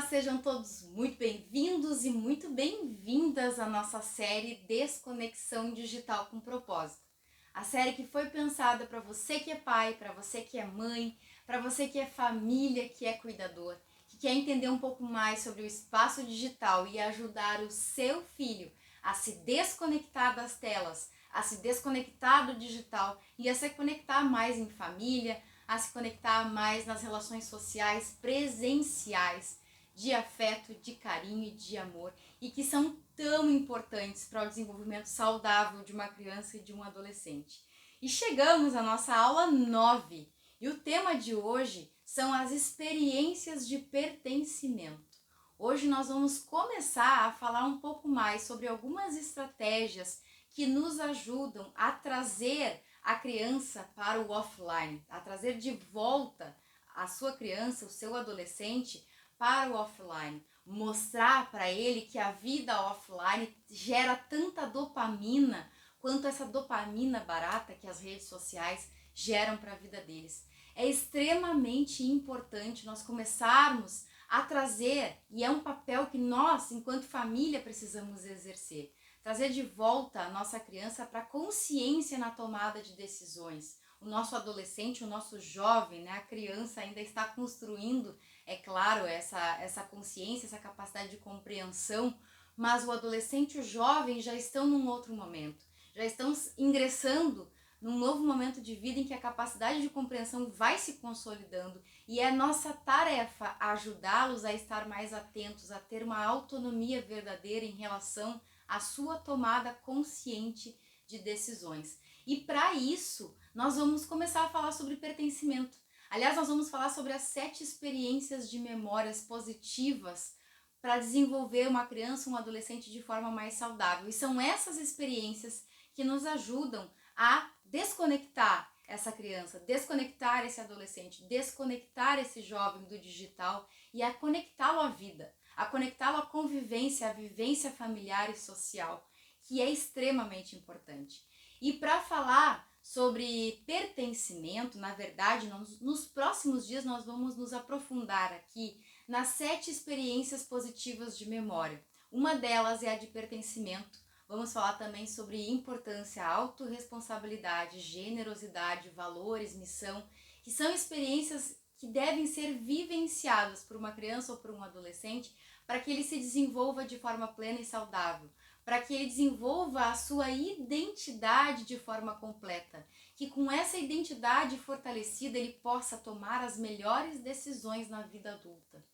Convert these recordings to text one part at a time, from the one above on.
sejam todos muito bem-vindos e muito bem-vindas à nossa série Desconexão Digital com Propósito. A série que foi pensada para você que é pai, para você que é mãe, para você que é família, que é cuidador, que quer entender um pouco mais sobre o espaço digital e ajudar o seu filho a se desconectar das telas, a se desconectar do digital e a se conectar mais em família, a se conectar mais nas relações sociais presenciais, de afeto, de carinho e de amor, e que são tão importantes para o desenvolvimento saudável de uma criança e de um adolescente. E chegamos à nossa aula 9, e o tema de hoje são as experiências de pertencimento. Hoje nós vamos começar a falar um pouco mais sobre algumas estratégias que nos ajudam a trazer a criança para o offline, a trazer de volta a sua criança, o seu adolescente, para o offline. Mostrar para ele que a vida offline gera tanta dopamina quanto essa dopamina barata que as redes sociais geram para a vida deles. É extremamente importante nós começarmos a trazer, e é um papel que nós, enquanto família, precisamos exercer, trazer de volta a nossa criança para a consciência na tomada de decisões. O nosso adolescente, o nosso jovem, né, a criança ainda está construindo, é claro, essa consciência, essa capacidade de compreensão, mas o adolescente e o jovem já estão num outro momento, já estão ingressando num novo momento de vida em que a capacidade de compreensão vai se consolidando e é nossa tarefa ajudá-los a estar mais atentos, a ter uma autonomia verdadeira em relação à sua tomada consciente de decisões. E para isso, nós vamos começar a falar sobre pertencimento. Aliás, nós vamos falar sobre as 7 experiências de memórias positivas para desenvolver uma criança, um adolescente de forma mais saudável. E são essas experiências que nos ajudam a desconectar essa criança, desconectar esse adolescente, desconectar esse jovem do digital e a conectá-lo à vida, a conectá-lo à convivência, à vivência familiar e social, que é extremamente importante. E para falar sobre pertencimento, na verdade, nos próximos dias nós vamos nos aprofundar aqui nas 7 experiências positivas de memória. Uma delas é a de pertencimento. Vamos falar também sobre importância, autorresponsabilidade, generosidade, valores, missão, que são experiências que devem ser vivenciadas por uma criança ou por um adolescente para que ele se desenvolva de forma plena e saudável, para que ele desenvolva a sua identidade de forma completa, que com essa identidade fortalecida ele possa tomar as melhores decisões na vida adulta.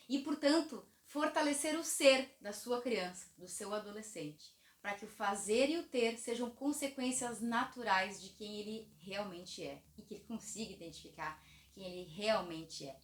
E, portanto, fortalecer o ser da sua criança, do seu adolescente, para que o fazer e o ter sejam consequências naturais de quem ele realmente é e que ele consiga identificar quem ele realmente é.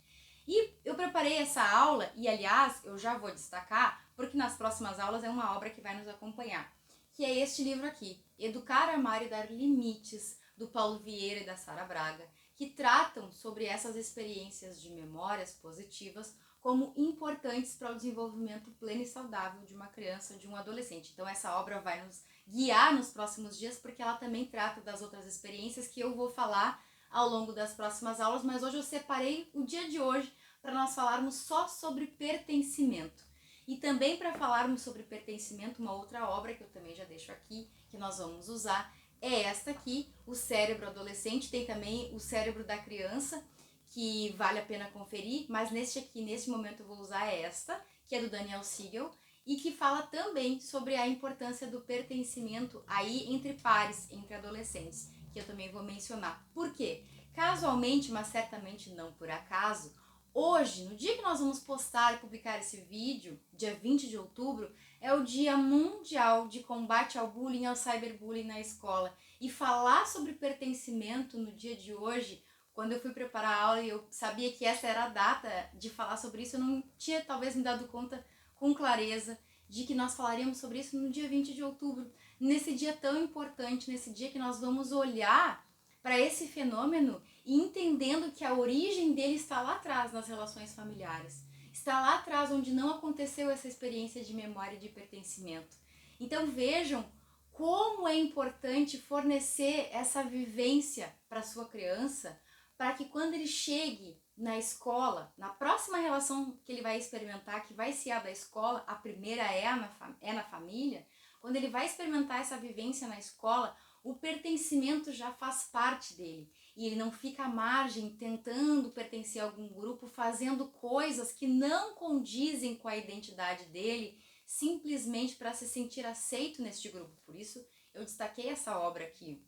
E eu preparei essa aula e, aliás, eu já vou destacar, porque nas próximas aulas é uma obra que vai nos acompanhar, que é este livro aqui, Educar, Amar e Dar Limites, do Paulo Vieira e da Sara Braga, que tratam sobre essas experiências de memórias positivas como importantes para o desenvolvimento pleno e saudável de uma criança, de um adolescente. Então essa obra vai nos guiar nos próximos dias, porque ela também trata das outras experiências que eu vou falar ao longo das próximas aulas, mas hoje eu separei o dia de hoje para nós falarmos só sobre pertencimento. E também para falarmos sobre pertencimento, uma outra obra que eu também já deixo aqui, que nós vamos usar, é esta aqui, O Cérebro Adolescente. Tem também O Cérebro da Criança, que vale a pena conferir, mas neste momento eu vou usar esta, que é do Daniel Siegel, e que fala também sobre a importância do pertencimento aí entre pares, entre adolescentes, que eu também vou mencionar. Por quê? Casualmente, mas certamente não por acaso, hoje, no dia que nós vamos postar e publicar esse vídeo, dia 20 de outubro, é o Dia Mundial de Combate ao Bullying e ao Cyberbullying na escola. E falar sobre pertencimento no dia de hoje, quando eu fui preparar a aula e eu sabia que essa era a data de falar sobre isso, eu não tinha talvez me dado conta com clareza de que nós falaríamos sobre isso no dia 20 de outubro, nesse dia tão importante, nesse dia que nós vamos olhar para esse fenômeno e entendendo que a origem dele está lá atrás nas relações familiares, está lá atrás onde não aconteceu essa experiência de memória e de pertencimento. Então vejam como é importante fornecer essa vivência para a sua criança, para que quando ele chegue na escola, na próxima relação que ele vai experimentar, que vai ser a da escola, a primeira é na família, quando ele vai experimentar essa vivência na escola, o pertencimento já faz parte dele. E ele não fica à margem tentando pertencer a algum grupo, fazendo coisas que não condizem com a identidade dele, simplesmente para se sentir aceito neste grupo. Por isso eu destaquei essa obra aqui.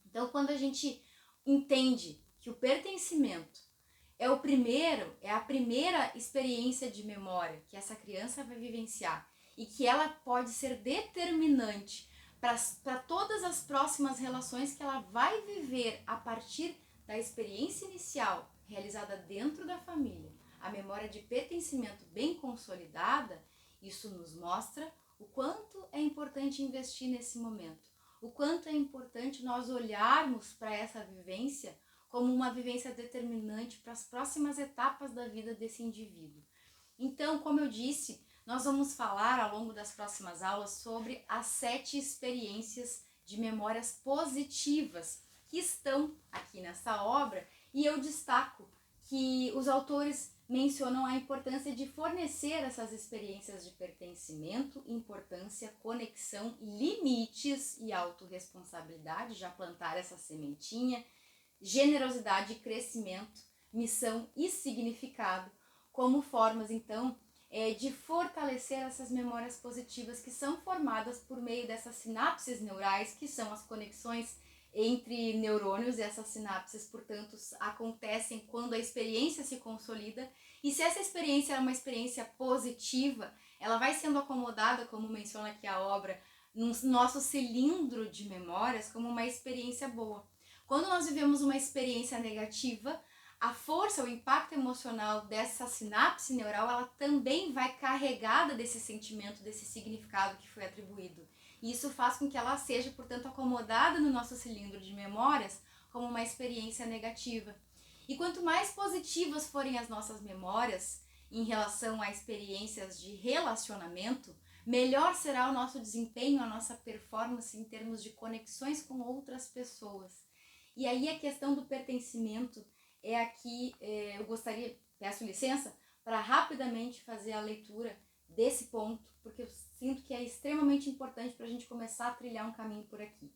Então, quando a gente entende que o pertencimento é a primeira experiência de memória que essa criança vai vivenciar e que ela pode ser determinante para todas as próximas relações que ela vai viver a partir da experiência inicial realizada dentro da família, a memória de pertencimento bem consolidada, isso nos mostra o quanto é importante investir nesse momento, o quanto é importante nós olharmos para essa vivência como uma vivência determinante para as próximas etapas da vida desse indivíduo. Então, como eu disse, nós vamos falar ao longo das próximas aulas sobre as 7 experiências de memórias positivas que estão aqui nessa obra, e eu destaco que os autores mencionam a importância de fornecer essas experiências de pertencimento, importância, conexão, limites e autorresponsabilidade, já plantar essa sementinha, generosidade e crescimento, missão e significado, como formas, então, de fortalecer essas memórias positivas que são formadas por meio dessas sinapses neurais, que são as conexões entre neurônios, e essas sinapses, portanto, acontecem quando a experiência se consolida, e se essa experiência é uma experiência positiva, ela vai sendo acomodada, como menciona aqui a obra, no nosso cilindro de memórias como uma experiência boa. Quando nós vivemos uma experiência negativa, a força, o impacto emocional dessa sinapse neural, ela também vai carregada desse sentimento, desse significado que foi atribuído. E isso faz com que ela seja, portanto, acomodada no nosso cilindro de memórias como uma experiência negativa. E quanto mais positivas forem as nossas memórias em relação a experiências de relacionamento, melhor será o nosso desempenho, a nossa performance em termos de conexões com outras pessoas. E aí a questão do pertencimento é aqui, eu gostaria, peço licença, para rapidamente fazer a leitura desse ponto, porque eu sinto que é extremamente importante para a gente começar a trilhar um caminho por aqui.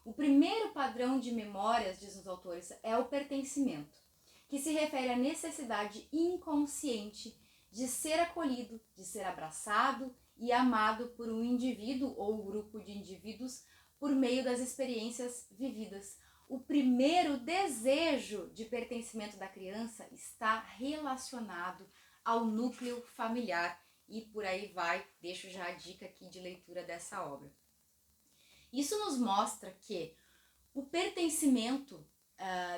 O primeiro padrão de memórias, dizem os autores, é o pertencimento, que se refere à necessidade inconsciente de ser acolhido, de ser abraçado e amado por um indivíduo ou grupo de indivíduos por meio das experiências vividas. O primeiro desejo de pertencimento da criança está relacionado ao núcleo familiar, e por aí vai, deixo já a dica aqui de leitura dessa obra. Isso nos mostra que o pertencimento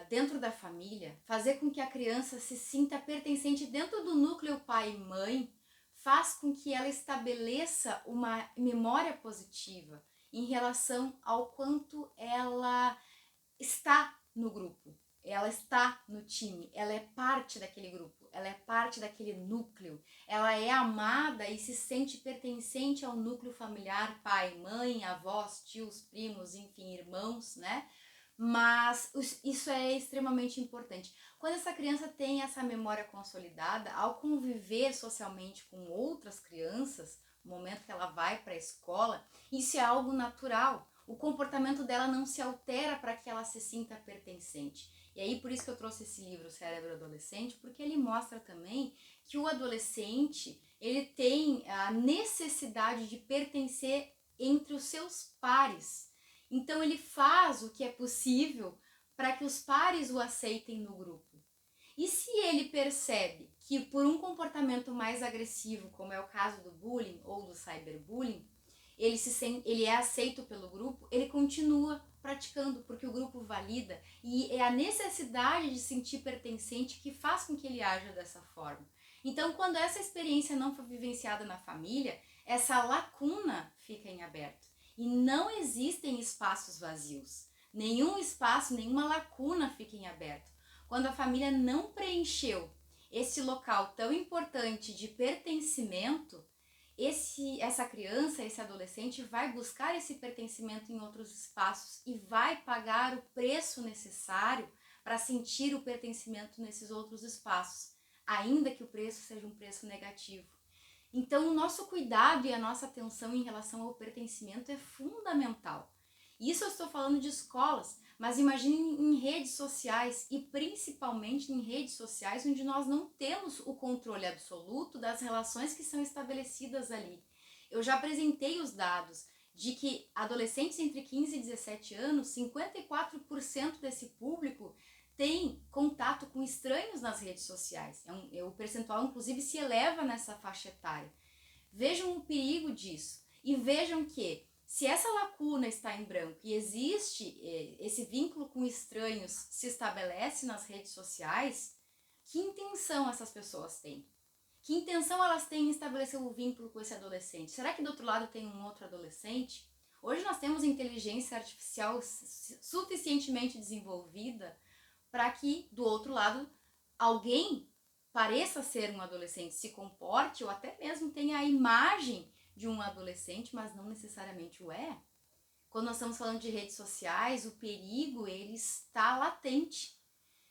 dentro da família, fazer com que a criança se sinta pertencente dentro do núcleo pai e mãe, faz com que ela estabeleça uma memória positiva em relação ao quanto ela está no grupo, ela está no time, ela é parte daquele grupo, ela é parte daquele núcleo, ela é amada e se sente pertencente ao núcleo familiar, pai, mãe, avós, tios, primos, enfim, irmãos, né? Mas isso é extremamente importante. Quando essa criança tem essa memória consolidada, ao conviver socialmente com outras crianças, no momento que ela vai para a escola, isso é algo natural. O comportamento dela não se altera para que ela se sinta pertencente. E aí por isso que eu trouxe esse livro, Cérebro Adolescente, porque ele mostra também que o adolescente, ele tem a necessidade de pertencer entre os seus pares. Então ele faz o que é possível para que os pares o aceitem no grupo. E se ele percebe que por um comportamento mais agressivo, como é o caso do bullying ou do cyberbullying, ele é aceito pelo grupo, ele continua praticando, porque o grupo valida, e é a necessidade de sentir pertencente que faz com que ele haja dessa forma. Então, quando essa experiência não for vivenciada na família, essa lacuna fica em aberto. E não existem espaços vazios. Nenhum espaço, nenhuma lacuna fica em aberto. Quando a família não preencheu esse local tão importante de pertencimento, essa criança, esse adolescente vai buscar esse pertencimento em outros espaços e vai pagar o preço necessário para sentir o pertencimento nesses outros espaços, ainda que o preço seja um preço negativo. Então, o nosso cuidado e a nossa atenção em relação ao pertencimento é fundamental. Isso eu estou falando de escolas, mas imagine em redes sociais e principalmente em redes sociais onde nós não temos o controle absoluto das relações que são estabelecidas ali. Eu já apresentei os dados de que adolescentes entre 15 e 17 anos, 54% desse público tem contato com estranhos nas redes sociais. O percentual, inclusive, se eleva nessa faixa etária. Vejam o perigo disso e vejam que, se essa lacuna está em branco e existe esse vínculo com estranhos se estabelece nas redes sociais, que intenção essas pessoas têm? Que intenção elas têm em estabelecer o vínculo com esse adolescente? Será que do outro lado tem um outro adolescente? Hoje nós temos inteligência artificial suficientemente desenvolvida para que do outro lado alguém pareça ser um adolescente, se comporte ou até mesmo tenha a imagem de um adolescente, mas não necessariamente o é. Quando nós estamos falando de redes sociais, o perigo ele está latente.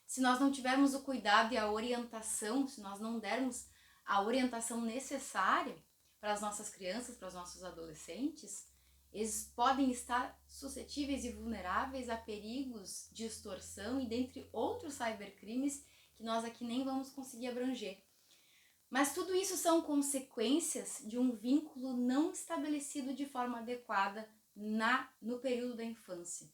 Se nós não tivermos o cuidado e a orientação, se nós não dermos a orientação necessária para as nossas crianças, para os nossos adolescentes, eles podem estar suscetíveis e vulneráveis a perigos de extorsão e dentre outros cybercrimes que nós aqui nem vamos conseguir abranger. Mas tudo isso são consequências de um vínculo não estabelecido de forma adequada no período da infância.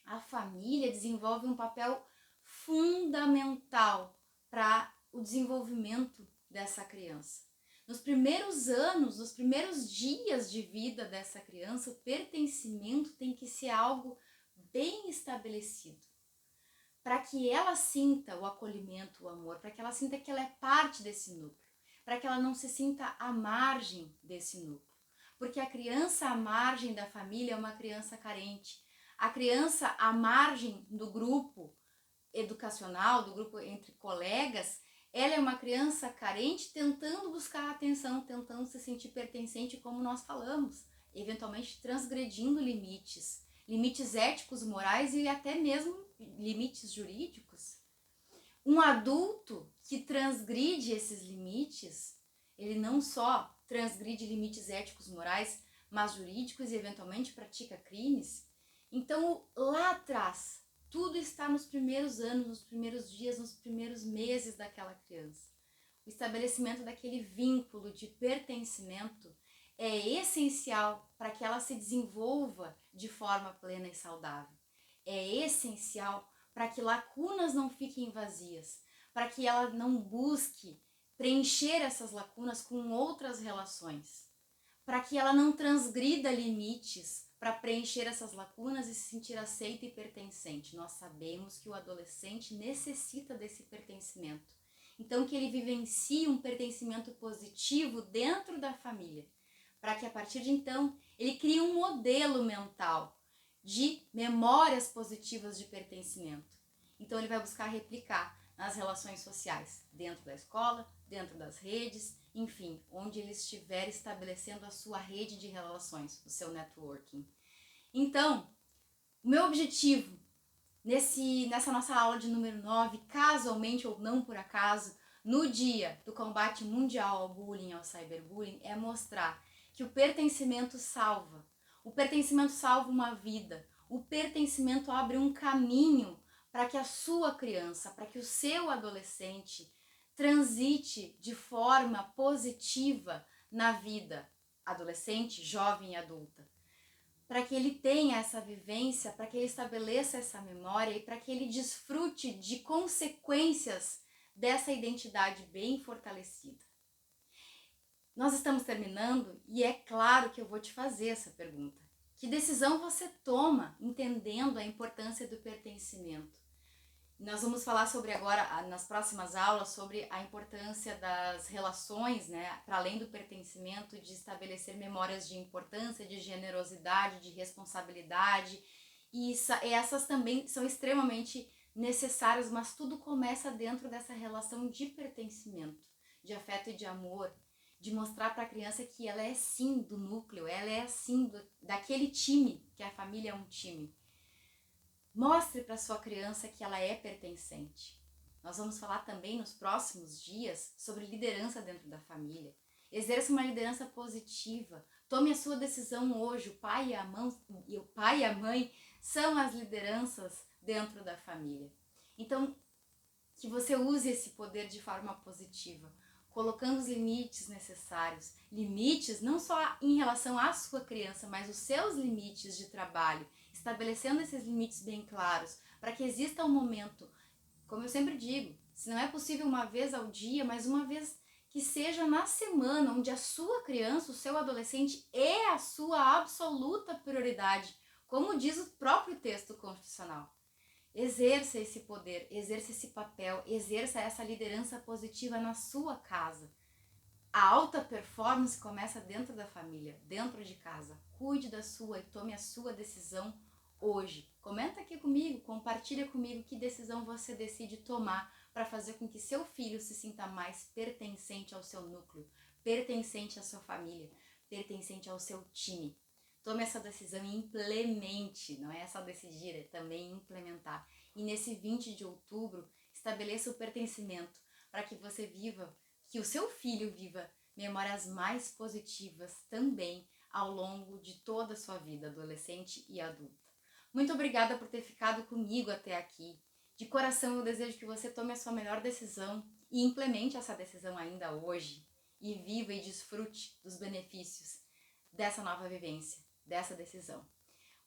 A família desenvolve um papel fundamental para o desenvolvimento dessa criança. Nos primeiros anos, nos primeiros dias de vida dessa criança, o pertencimento tem que ser algo bem estabelecido, para que ela sinta o acolhimento, o amor, para que ela sinta que ela é parte desse núcleo, para que ela não se sinta à margem desse núcleo. Porque a criança à margem da família é uma criança carente. A criança à margem do grupo educacional, do grupo entre colegas, ela é uma criança carente tentando buscar atenção, tentando se sentir pertencente, como nós falamos, eventualmente transgredindo limites éticos, morais e até mesmo limites jurídicos. Um adulto que transgride esses limites, ele não só transgride limites éticos, morais, mas jurídicos e eventualmente pratica crimes. Então, lá atrás, tudo está nos primeiros anos, nos primeiros dias, nos primeiros meses daquela criança. O estabelecimento daquele vínculo de pertencimento é essencial para que ela se desenvolva de forma plena e saudável. É essencial para que lacunas não fiquem vazias, para que ela não busque preencher essas lacunas com outras relações, para que ela não transgrida limites para preencher essas lacunas e se sentir aceita e pertencente. Nós sabemos que o adolescente necessita desse pertencimento. Então, que ele vivencie um pertencimento positivo dentro da família, para que a partir de então ele crie um modelo mental de memórias positivas de pertencimento. Então ele vai buscar replicar nas relações sociais, dentro da escola, dentro das redes, enfim, onde ele estiver estabelecendo a sua rede de relações, o seu networking. Então, o meu objetivo nessa nossa aula de número 9, casualmente ou não por acaso, no dia do combate mundial ao bullying, ao cyberbullying, é mostrar que o pertencimento salva. O pertencimento salva uma vida. O pertencimento abre um caminho para que a sua criança, para que o seu adolescente transite de forma positiva na vida adolescente, jovem e adulta. Para que ele tenha essa vivência, para que ele estabeleça essa memória e para que ele desfrute de consequências dessa identidade bem fortalecida. Nós estamos terminando e é claro que eu vou te fazer essa pergunta. Que decisão você toma entendendo a importância do pertencimento? Nós vamos falar sobre agora, nas próximas aulas, sobre a importância das relações, né, para além do pertencimento, de estabelecer memórias de importância, de generosidade, de responsabilidade. E essas também são extremamente necessárias, mas tudo começa dentro dessa relação de pertencimento, de afeto e de amor, de mostrar para a criança que ela é sim do núcleo, ela é sim daquele time, que a família é um time. Mostre para sua criança que ela é pertencente. Nós vamos falar também nos próximos dias sobre liderança dentro da família. Exerça uma liderança positiva. Tome a sua decisão hoje. O pai e a mãe são as lideranças dentro da família. Então, que você use esse poder de forma positiva, colocando os limites necessários. Limites não só em relação à sua criança, mas os seus limites de trabalho. Estabelecendo esses limites bem claros, para que exista um momento, como eu sempre digo, se não é possível uma vez ao dia, mas uma vez que seja na semana, onde a sua criança, o seu adolescente é a sua absoluta prioridade, como diz o próprio texto constitucional. Exerça esse poder, exerça esse papel, exerça essa liderança positiva na sua casa. A alta performance começa dentro da família, dentro de casa. Cuide da sua e tome a sua decisão hoje. Comenta aqui comigo, compartilha comigo que decisão você decide tomar para fazer com que seu filho se sinta mais pertencente ao seu núcleo, pertencente à sua família, pertencente ao seu time. Tome essa decisão e implemente, não é só decidir, é também implementar. E nesse 20 de outubro, estabeleça o pertencimento para que você viva, que o seu filho viva memórias mais positivas também ao longo de toda a sua vida, adolescente e adulta. Muito obrigada por ter ficado comigo até aqui. De coração eu desejo que você tome a sua melhor decisão e implemente essa decisão ainda hoje. E viva e desfrute dos benefícios dessa nova vivência, dessa decisão.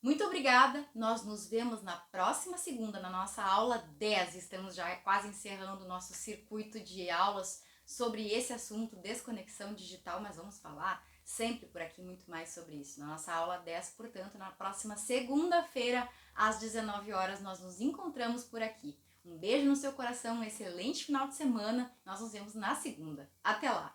Muito obrigada, nós nos vemos na próxima segunda, na nossa aula 10. Estamos já quase encerrando o nosso circuito de aulas sobre esse assunto, desconexão digital, mas vamos falar sempre por aqui muito mais sobre isso. Na nossa aula 10, portanto, na próxima segunda-feira, às 19 horas, nós nos encontramos por aqui. Um beijo no seu coração, um excelente final de semana, nós nos vemos na segunda. Até lá!